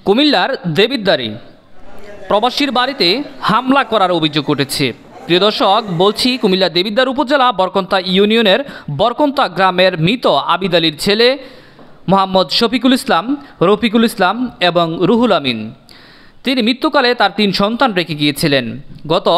কুমিল্লার দেবিদ্বারে প্রবাসীর বাড়িতে হামলা করার অভিযোগ উঠেছে। প্রিয় দর্শক, বলছি কুমিল্লা দেবিদ্বার উপজেলা বরকন্তা ইউনিয়নের বরকন্তা গ্রামের মৃত আবিদ আলীর ছেলে মোহাম্মদ শফিকুল ইসলাম, রফিকুল ইসলাম এবং রুহুল আমিন। তিনি মৃত্যুকালে তার 3 সন্তান রেখে গিয়েছিলেন। গত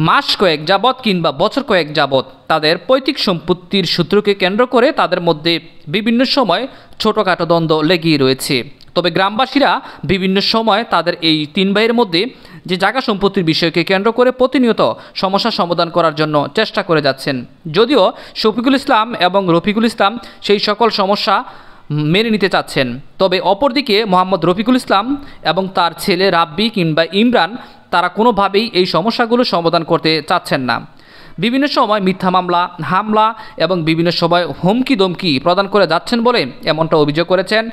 মাস কয়েক যাবৎ কিংবা বছর কয়েক যাবৎ তাদের পৈতৃক সম্পত্তির সূত্রকে কেন্দ্র করে তাদের মধ্যে বিভিন্ন সময় ছোটোখাটো দ্বন্দ্ব লেগেই রয়েছে। তবে গ্রামবাসীরা বিভিন্ন সময় তাদের এই 3 ভাইয়ের মধ্যে যে জায়গা সম্পত্তির বিষয়কে কেন্দ্র করে প্রতিনিয়ত সমস্যা সমাধান করার জন্য চেষ্টা করে যাচ্ছেন। যদিও শফিকুল ইসলাম এবং রফিকুল ইসলাম সেই সকল সমস্যা মেনে নিতে চাচ্ছেন, তবে অপরদিকে মোহাম্মদ রফিকুল ইসলাম এবং তার ছেলে রাব্বি কিংবা ইমরান তারা কোনোভাবেই এই সমস্যাগুলো সমাধান করতে চাচ্ছেন না। বিভিন্ন সময় মিথ্যা মামলা, হামলা এবং বিভিন্ন সময় হুমকি দমকি প্রদান করে যাচ্ছেন বলে এমনটা অভিযোগ করেছেন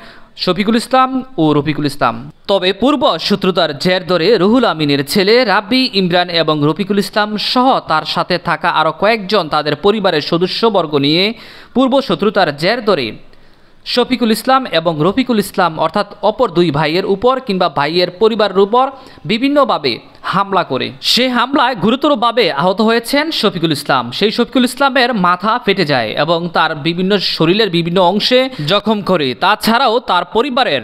শফিকুল ইসলাম ও রফিকুল ইসলাম। তবে পূর্ব শত্রুতার জের ধরে রুহুল আমিনের ছেলে রাব্বি, ইমরান এবং রফিকুল ইসলাম সহ তার সাথে থাকা আরও কয়েকজন তাদের পরিবারের সদস্যবর্গ নিয়ে পূর্ব শত্রুতার জের ধরে শফিকুল ইসলাম এবং রফিকুল ইসলাম অর্থাৎ অপর 2 ভাইয়ের উপর কিংবা ভাইয়ের পরিবারের উপর বিভিন্নভাবে হামলা করে সে হামলায় গুরুতরভাবে আহত হয়েছেন শফিকুল ইসলাম। সেই শফিকুল ইসলামের মাথা ফেটে যায় এবং তার বিভিন্ন শরীরের বিভিন্ন অংশে জখম করে। তাছাড়াও তার পরিবারের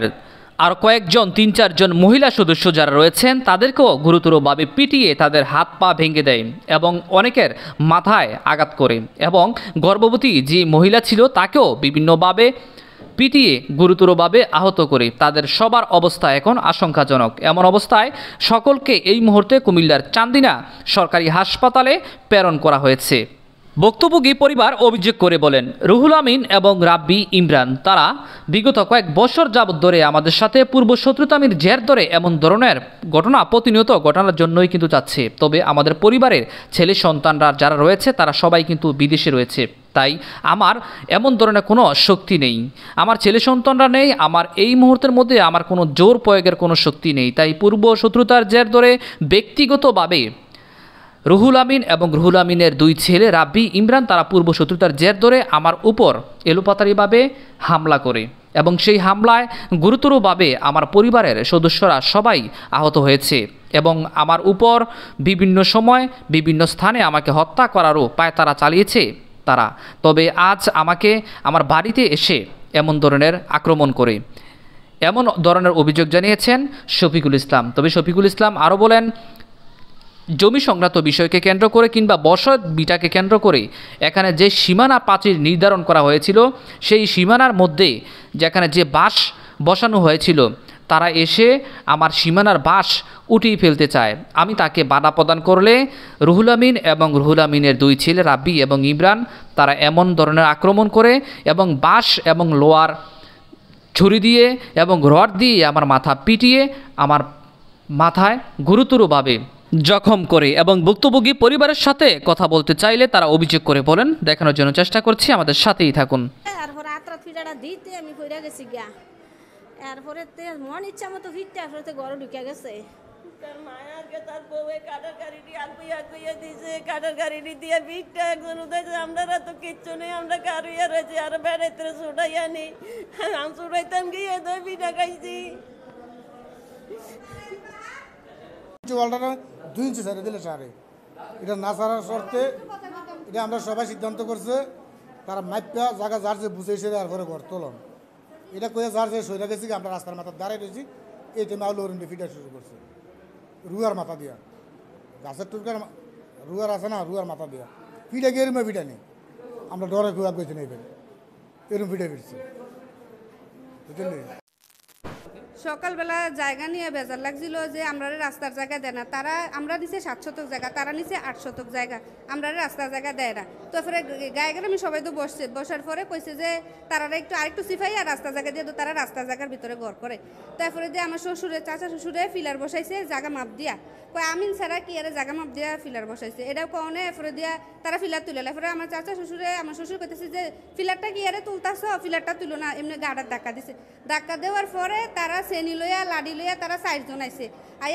আর কয়েকজন 3-4 জন মহিলা সদস্য যারা রয়েছেন তাদেরকেও গুরুতরভাবে পিটিয়ে তাদের হাত পা ভেঙে দেয় এবং অনেকের মাথায় আঘাত করে এবং গর্ভবতী যে মহিলা ছিল তাকেও বিভিন্নভাবে পিটিয়ে গুরুতরভাবে আহত করে। তাদের সবার অবস্থা এখন আশঙ্কাজনক। এমন অবস্থায় সকলকে এই মুহূর্তে কুমিল্লার চান্দিনা সরকারি হাসপাতালে প্রেরণ করা হয়েছে। ভুক্তভোগী পরিবার অভিযোগ করে বলেন, রুহুল আমিন এবং রাব্বি, ইমরান তারা বিগত কয়েক বছর যাবৎ ধরে আমাদের সাথে পূর্ব শত্রুতামির জের ধরে এমন ধরনের ঘটনা প্রতিনিয়ত ঘটনার জন্যই কিন্তু যাচ্ছে। তবে আমাদের পরিবারের ছেলে সন্তানরা যারা রয়েছে তারা সবাই কিন্তু বিদেশে রয়েছে, তাই আমার এমন ধরনের কোনো শক্তি নেই, আমার ছেলে সন্তানরা নেই, আমার এই মুহূর্তের মধ্যে আমার কোনো জোর প্রয়োগের কোনো শক্তি নেই। তাই পূর্ব শত্রুতার জের ধরে ব্যক্তিগতভাবে রুহুল আমিন এবং রুহুল আমিনের 2 ছেলে রাব্বি, ইমরান তারা পূর্ব শত্রুতার জের ধরে আমার উপর এলোপাতাড়িভাবে হামলা করে এবং সেই হামলায় গুরুতরভাবে আমার পরিবারের সদস্যরা সবাই আহত হয়েছে এবং আমার উপর বিভিন্ন সময় বিভিন্ন স্থানে আমাকে হত্যা করারও পায়তারা চালিয়েছে তারা। তবে আজ আমাকে আমার বাড়িতে এসে এমন ধরনের আক্রমণ করে এমন ধরনের অভিযোগ জানিয়েছেন শফিকুল ইসলাম। তবে শফিকুল ইসলাম আরও বলেন, জমি সংক্রান্ত বিষয়কে কেন্দ্র করে কিংবা বসত বিটাকে কেন্দ্র করে এখানে যে সীমানা প্রাচীর নির্ধারণ করা হয়েছিল সেই সীমানার মধ্যে যেখানে যে বাঁশ বসানো হয়েছিল তারা এসে আমার সীমানার বাঁশ উঠিয়ে ফেলতে চায়। আমি তাকে বাধা প্রদান করলে রুহুল আমিন এবং রুহুল আমিনের 2 ছেলে রাব্বি এবং ইমরান তারা এমন ধরনের আক্রমণ করে এবং বাঁশ এবং লোহার ছুরি দিয়ে এবং রড দিয়ে আমার মাথা পিটিয়ে আমার মাথায় গুরুতরভাবে জখম করে এবং ভুক্তভোগী পরিবারের সাথে কথা বলতে চাইলে তারা অভিযোগ করে বলেন। দেখানোর জন্য চেষ্টা করছি, আমাদের সাথেই থাকুন। এরপরে মন ইচ্ছা মতো ফিরতে আসলে ঘরে ঢুকে গেছে। তার মায়ারকে তার বউয়ে কাটার গাড়িটি আগুইয়া দিয়েছে, কাটার গাড়িটি দিয়ে ভিড়টা একজন উঠেছে। আমরা তো কিচ্ছু নেই, আমরা কারুইয়া রয়েছি আর বেড়াইতে ছুটাইয়া নেই। আমি ছুটাইতাম গিয়ে দই পিঠা খাইছি। 2 ইঞ্চি সারে দিলে সারে এটা না সারার শর্তে এটা আমরা সবাই সিদ্ধান্ত করছে তারা মাইপা জায়গা যার যে বুঝেছে তারপরে ঘর তোলন এটা কয়ে যার যে সইরা গেছি আমরা রাস্তার মাথা দাঁড়াই রয়েছি। এই টাইমে আউল ফিটা শুরু করছে রুয়ার মাথা দিয়া, গাছের টুকার রুয়ার আছে না, রুয়ার মাথা দিয়া ফিটা গিয়ে এরম ফিটা নেই। আমরা ডরে খুব গেছি নেই এরম ফিটা ফিরছে বুঝলি। সকালবেলা জায়গা নিয়ে বেজার লাগছিল যে আমরা রাস্তার জায়গা দেয় না। তারা আমরা নিচে 7 শতক জায়গা, তারা নিচে 8 শতক জায়গা, আমরা রাস্তার জায়গা দেয় না। তো পরে গায়ে গ্রামে সবাই তো বসার পরে কইছে যে তারা আরেকটু সিফাই আর রাস্তা জায়গা দিয়ে তো তারা রাস্তার জায়গার ভিতরে ঘর করে। তারপরে দিয়ে আমার চাচা শ্বশুরে ফিলার বসাইছে জায়গা মাপ দিয়া, কয় আমিন ছাড়া কি আরে জায়গা মাপ দিয়া ফিলার বসাইছে। এটাও কনে এরপরে দিয়া তারা ফিলার তুলে এরপরে আমার চাচা শ্বশুরে আমার শ্বশুর কইতেছে যে ফিলারটা কি আরে তুলতাছ, ফিলারটা তুলো না, এমনি গাড়ার ধাক্কা দিছে। ধাক্কা দেওয়ার পরে তারা চেনি লইয়া লাডি লইয়া তারা 4 জন আইছে।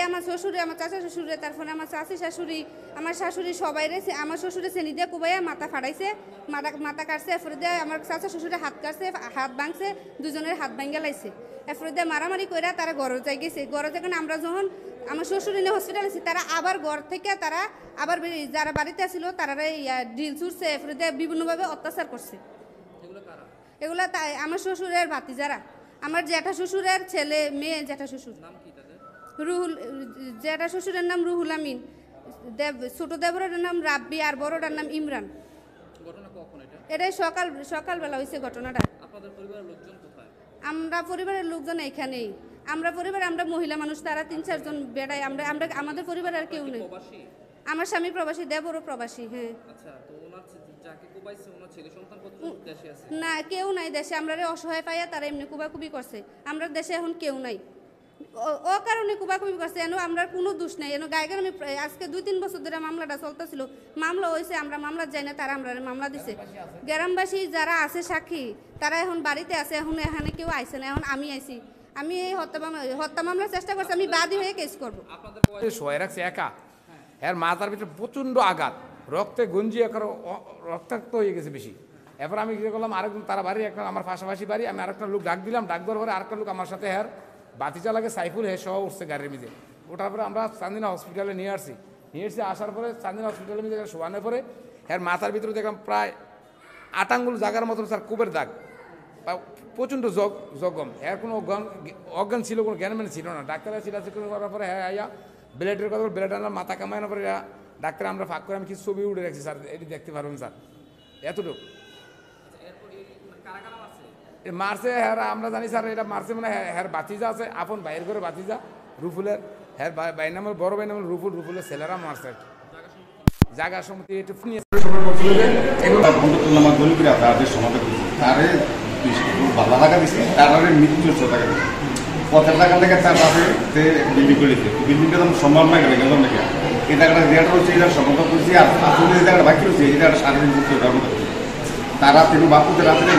আমার শ্বশুরে, আমার চাচা শ্বশুরে, তারপরে আমার চাচি শাশুড়ি, আমার শাশুড়ি সবাইরে আমার শ্বশুরে চেনি দিয়ে কুবাইয়া মাথা ফাড়াইছে, মাথা কাটছে। এরপরে দিয়ে আমার চাচা শ্বশুরে হাত কাটছে, হাত ভাঙছে, দুজনের হাত ভাঙ্গা লাইছে। এরপরে দিয়ে মারামারি কইরা তারা ঘরে যাই গেছে। ঘরে যখন আমরা যখন আমার শ্বশুর এনে হসপিটাল আছি, তারা আবার ঘর থেকে তারা আবার যারা বাড়িতে আসছিল তারা ড্রিল ছুটছে, এরপরে দিয়ে বিভিন্নভাবে অত্যাচার করছে। এগুলা আমার শ্বশুরের ভাতিজারা, আমার জ্যাঠা শ্বশুরের ছেলে মেয়ে। জ্যাঠা শ্বশুর রুহুল, জ্যাঠা শ্বশুরের নাম রুহুল আমিন, ছোট দেবরের নাম রাব্বি, আর বড়টার নাম ইমরান। এটাই সকালবেলা হয়েছে ঘটনাটা। আমরা পরিবারের লোকজন এখানেই, আমরা মহিলা মানুষ, তারা 3-4 জন বেড়াই। আমরা আমাদের পরিবার আর কেউ নেই। আমার স্বামী প্রবাসী, দেবরও প্রবাসী। হ্যাঁ, না কেউ নাই দেশে। আমরা অসহায় পাইয়া তারা এমনি কুবাকুবি করছে। আমরা দেশে এখন কেউ নাই, ও কারণে কুবাকুবি করছে। এনো আমরা কোনো দোষ নাই। এনো গায়ে আমি আজকে 2-3 বছর ধরে মামলাটা চলতেছিল। মামলা হয়েছে, আমরা মামলা যাই না, তারা আমরা মামলা দিছে। গ্রামবাসী যারা আছে সাক্ষী, তারা এখন বাড়িতে আছে। এখন এখানে কেউ আইছে না। এখন আমি আইছি, আমি এই হত্যা মামলার চেষ্টা করছি। আমি বাদী হয়ে কেস করবো। শোয়া রাখছে একা, এর মাথার ভিতরে প্রচণ্ড আঘাত, রক্তে গঞ্জি একার রক্তাক্ত হয়ে গেছে বেশি। এরপর আমি কী করলাম, আরেকজন তারা বাড়ি, একটা আমার পাশাপাশি বাড়ি, আমি আরেকটা লোক ডাক দিলাম। ডাক দেওয়ার পরে আরেকটা লোক আমার সাথে হ্যার বাতিজা লাগে সাইফুল, হ্যাঁ সহ উঠছে গাড়ির মিজে। ওঠার পরে আমরা চান্দিনা হসপিটালে নিয়ে আসছি। আসার পরে চান্দিনা হসপিটালের মিজে শোয়ানোর পরে হ্যার মাথার ভিতরে দেখলাম প্রায় 8 আঙ্গুল জায়গার মতন স্যার কুবের দাগ, প্রচণ্ড জখম। এর কোনো অজ্ঞান ছিল, কোনো জ্ঞান ছিল না। ডাক্তারের চিকিৎসা করার পরে হ্যাঁ আইয়া ব্লেডের কথা, ব্লেড আনলাম, মাথা কামানোর পরে ডাক্তার আমরা ফাঁক করে আমি কিছু ছবি উঠে রাখছি স্যার, এটি দেখতে পারবেন স্যার। এতটুকু মারছে হ্যাঁ, আমরা জানি স্যার এটা মারছে মানে হ্যাঁ বাতিজা আছে, আপন বাইরের করে বাতিজা রুফুলের, হ্যাঁ ভাই নামের বড় ভাই নামের রুফুলের ছেলেরা মারছে। জায়গা সমিতি একটু বাংলা টাকা দিচ্ছি, তার মৃত্যু 100 টাকা দিচ্ছি। 50 টাকা লেগে তার বাপে বিল্ডিং করে দিচ্ছে। বিল্ডিংটা যেমন সম্ভব না গেলে গেল নাকি এই টাকাটা যেটা রয়েছে এটা সমাধান করছি। আর আসলে যে টাকাটা বাকি রয়েছে এটা সারাদিন করতে ব্যবহার করছি। তারা তিনি বাপুকে রাত্রে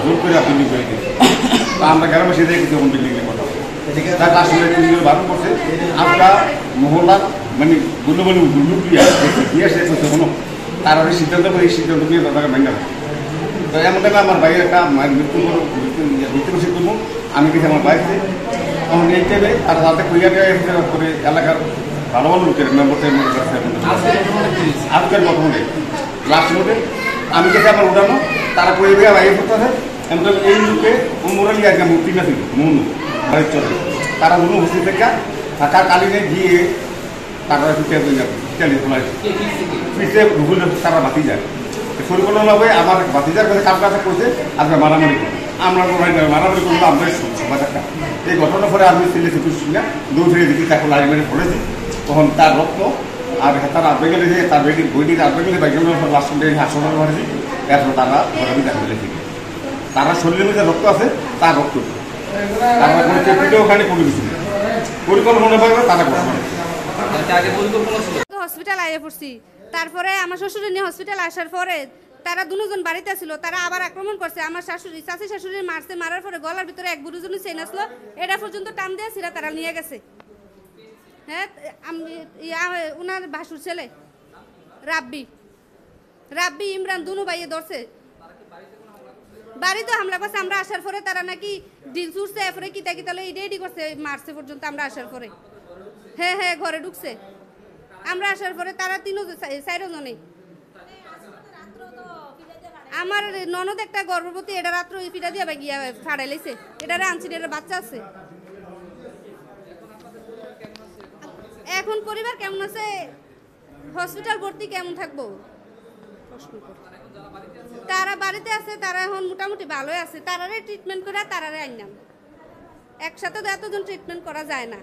জোর করে বিল্ডিং করে দিচ্ছে। তা আমরা গ্রামে সেটা কিছু বিল্ডিংয়ের কথা তার আসলে বারণ করছে। আমরা মহল্লার মানে গুল্লবলি দিয়ে শেষ করছে কোনো তারা সিদ্ধান্ত করে এই সিদ্ধান্ত নিয়ে তাদেরকে ভেঙে দেয়। তো এমন টাকা আমার বাইরে একটা মায়ের মৃত্যু করবো আমি কিছু আমার বাড়িতে তখন এই টাইমে আর তাতে কুইয়া করে এলাকার ভালো ভালো লোকের মেম্বারদের আজকের বর্তমানে লাস্ট মোটে আমি যেটা আমার উঠানো তারা করে দেওয়া বাইরে করতে আছে। এমন এই লোকে মোরালি আজকে মূর্তি না ছিল মন বাড়ির চলে তারা কোনো বসে থেকে থাকা কালীনে গিয়ে তারা তারা বাতি যায় পরিকল্পনাভাবে আমার বাতিজার কাছে কাজ কাজ করছে। আজকে মারামারি করে আমরা মারামারি করবো আমরা বাজারটা এই ঘটনার পরে আমি ছেলে চতুর্থী না দৌড়ে দেখি তাকে লাড়ি মেরে পড়েছি। তখন তার রক্ত আর তার আটবে গেলে যে তার বইটির আটবে গেলে বাইকের লাস্ট হাসপাতালে মারেছি। এরপর তারা ঘরে দেখা গেলে থেকে তারা শরীরের মধ্যে রক্ত আছে তার রক্ত তারা কোনো চেপিটা ওখানে কোনো কিছু নেই পরিকল্পনাভাবে তারা হসপিটাল আইয়ে পড়ছি। তারপরে আমার শ্বশুরের নিয়ে হসপিটাল আসার পরে তারা দুজন বাড়িতে ছিল, তারা আবার আক্রমণ করছে। আমার শাশুড়ি চাচি শাশুড়ি মারছে, মারার পরে গলার ভিতরে এক বুড়োজনের চেন আসলো, এটা পর্যন্ত টান দিয়ে ছিল তারা নিয়ে গেছে। হ্যাঁ, ওনার ভাসুর ছেলে রাব্বি ইমরান দুনো ভাইয়ে ধরছে, বাড়িতে হামলা করছে। আমরা আসার পরে তারা নাকি ডিল ছুটছে, এরপরে কিতা কিতালে রেডি করছে, মারছে পর্যন্ত আমরা আসার পরে। হ্যাঁ ঘরে ঢুকছে। আমরা আসার পরে তারা 4 জনেই। আমার ননদ একটা গর্ভবতী, এটা রাত্র পিঠা দিয়ে গিয়া ফাড়াই লাইছে। এটারে আনছি, এটার বাচ্চা আছে। এখন পরিবার কেমন আছে, হসপিটাল ভর্তি কেমন থাকবো, তারা বাড়িতে আছে, তারা এখন মোটামুটি ভালোই আছে। তারারে ট্রিটমেন্ট করে তারারে আইনাম, একসাথে তো এতজন ট্রিটমেন্ট করা যায় না।